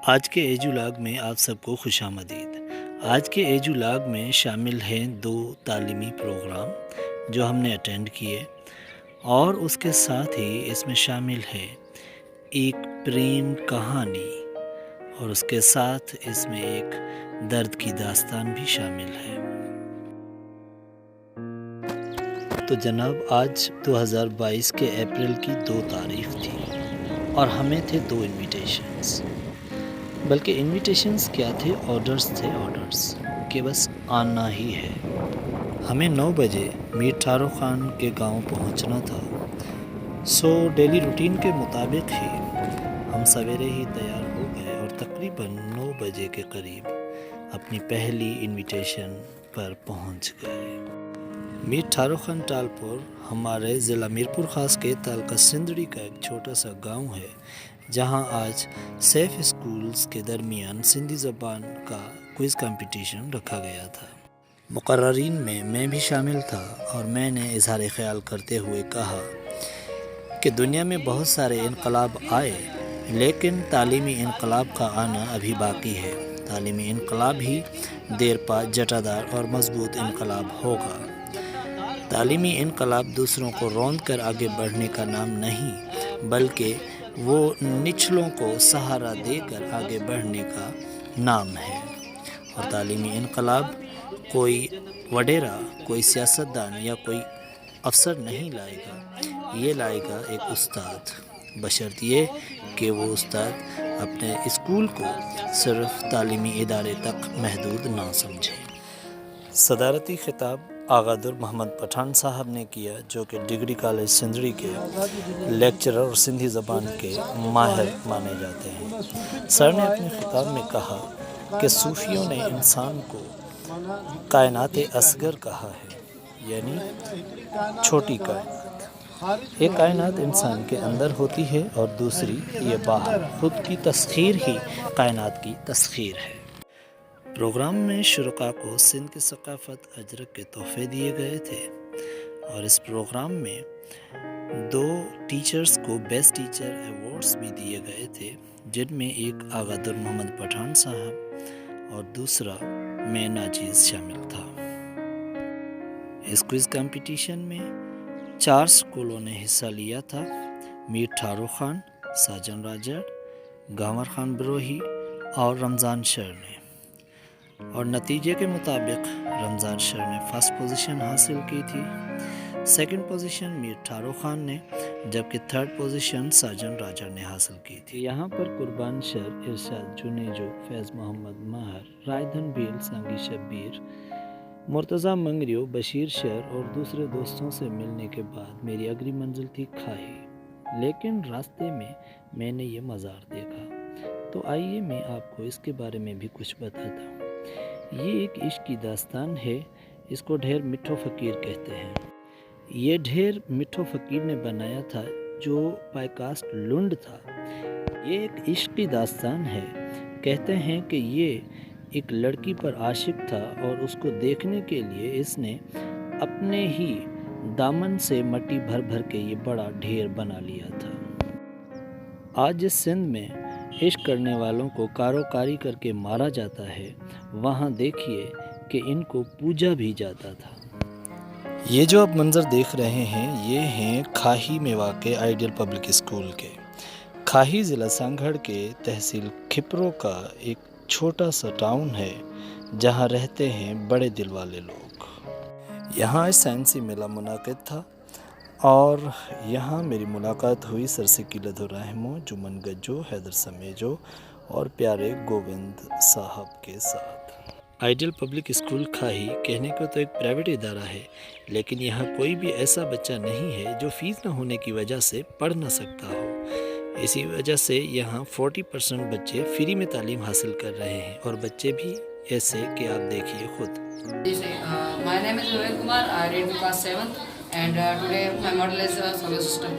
آج کے ایجولاگ میں آپ سب کو خوش آمدید۔ آج کے ایجولاگ میں شامل ہیں 2 تعلیمی پروگرام جو ہم نے اٹینڈ کیے، اور اس کے ساتھ ہی اس میں شامل ہے ایک پریم کہانی، اور اس کے ساتھ اس میں ایک درد کی داستان بھی شامل ہے۔ تو جناب، آج 2022 کے اپریل کی 2 تاریخ تھی اور ہمیں تھے 2 انویٹیشنز، بلکہ انویٹیشنز کیا تھے، آرڈرز تھے، آرڈرز کہ بس آنا ہی ہے۔ ہمیں 9 بجے میر ٹھارو خان کے گاؤں پہنچنا تھا، سو ڈیلی روٹین کے مطابق ہی ہم سویرے ہی تیار ہو گئے اور تقریباً 9 بجے کے قریب اپنی پہلی انویٹیشن پر پہنچ گئے۔ میر ٹھارو خان ٹالپور ہمارے ضلع میرپور خاص کے تعلقہ سندڑی کا ایک چھوٹا سا گاؤں ہے، جہاں آج سیف اسکولز کے درمیان سندھی زبان کا کوئز کمپٹیشن رکھا گیا تھا۔ مقررین میں بھی شامل تھا، اور میں نے اظہار خیال کرتے ہوئے کہا کہ دنیا میں بہت سارے انقلاب آئے، لیکن تعلیمی انقلاب کا آنا ابھی باقی ہے۔ تعلیمی انقلاب ہی دیر پا جٹادار اور مضبوط انقلاب ہوگا۔ تعلیمی انقلاب دوسروں کو روند کر آگے بڑھنے کا نام نہیں، بلکہ وہ نچلوں کو سہارا دے کر آگے بڑھنے کا نام ہے۔ اور تعلیمی انقلاب کوئی وڈیرا، کوئی سیاستدان یا کوئی افسر نہیں لائے گا، یہ لائے گا ایک استاد، بشرط یہ کہ وہ استاد اپنے اسکول کو صرف تعلیمی ادارے تک محدود نہ سمجھے۔ صدارتی خطاب آغا در محمد پٹھان صاحب نے کیا، جو کہ ڈگری کالج سندڑی کے لیکچرر اور سندھی زبان کے ماہر مانے جاتے ہیں۔ سر نے اپنے خطاب میں کہا کہ صوفیوں نے انسان کو کائنات اصغر کہا ہے، یعنی چھوٹی کائنات۔ ایک کائنات انسان کے اندر ہوتی ہے اور دوسری یہ باہر، خود کی تسخیر ہی کائنات کی تسخیر ہے۔ پروگرام میں شرکاء کو سندھ کی ثقافت اجرک کے تحفے دیے گئے تھے، اور اس پروگرام میں 2 ٹیچرز کو بیسٹ ٹیچر ایوارڈز بھی دیے گئے تھے، جن میں ایک آغا در محمد پٹھان صاحب اور دوسرا میں ناچیز شامل تھا۔ اس کوئز کمپٹیشن میں 4 سکولوں نے حصہ لیا تھا: میر ٹھارو خان، ساجن راجڑ، گانور خان بروہی اور رمضان شر نے۔ اور نتیجے کے مطابق رمضان شر نے فرسٹ پوزیشن حاصل کی تھی، سیکنڈ پوزیشن میر ٹھارو خان نے، جبکہ تھرڈ پوزیشن ساجن راجڑ نے حاصل کی تھی۔ یہاں پر قربان شر، ارشاد جنیجو، فیض محمد ماہر، رائدھن بیل، سنگی شبیر، مرتضیٰ منگریو، بشیر شر اور دوسرے دوستوں سے ملنے کے بعد میری اگلی منزل تھی کھاہی، لیکن راستے میں نے یہ مزار دیکھا، تو آئیے میں آپ کو اس کے بارے میں بھی کچھ بتاتا ہوں۔ یہ ایک عشق کی داستان ہے، اس کو ڈھیر مٹھو فقیر کہتے ہیں۔ یہ ڈھیر مٹھو فقیر نے بنایا تھا، جو بائی کاسٹ لنڈ تھا۔ یہ ایک عشق کی داستان ہے۔ کہتے ہیں کہ یہ ایک لڑکی پر عاشق تھا، اور اس کو دیکھنے کے لیے اس نے اپنے ہی دامن سے مٹی بھر بھر کے یہ بڑا ڈھیر بنا لیا تھا۔ آج جس سندھ میں عشق کرنے والوں کو کارو کاری کر کے مارا جاتا ہے، وہاں دیکھیے کہ ان کو پوجا بھی جاتا تھا۔ یہ جو آپ منظر دیکھ رہے ہیں، یہ ہیں کھاہی میں واقع آئیڈیل پبلک اسکول کے۔ کھاہی ضلع سانگھڑ کے تحصیل کھپرو کا ایک چھوٹا سا ٹاؤن ہے، جہاں رہتے ہیں بڑے دل والے لوگ۔ یہاں آج سائنسی میلہ منعقد تھا، اور یہاں میری ملاقات ہوئی سر سکیلدھو رحمو، جمن گجو، حیدر سمیجو اور پیارے گووند صاحب کے ساتھ۔ آئیڈیل پبلک اسکول کھاہی کہنے کو تو ایک پرائیویٹ ادارہ ہے، لیکن یہاں کوئی بھی ایسا بچہ نہیں ہے جو فیس نہ ہونے کی وجہ سے پڑھ نہ سکتا ہو۔ اسی وجہ سے یہاں 40% بچے فری میں تعلیم حاصل کر رہے ہیں، اور بچے بھی ایسے کہ آپ دیکھیے خود۔ My name is Vivek Kumar. I read class 7th, and today my model is solar system.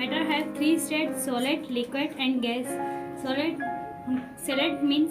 Matter have three states: solid, liquid and gas. Solid means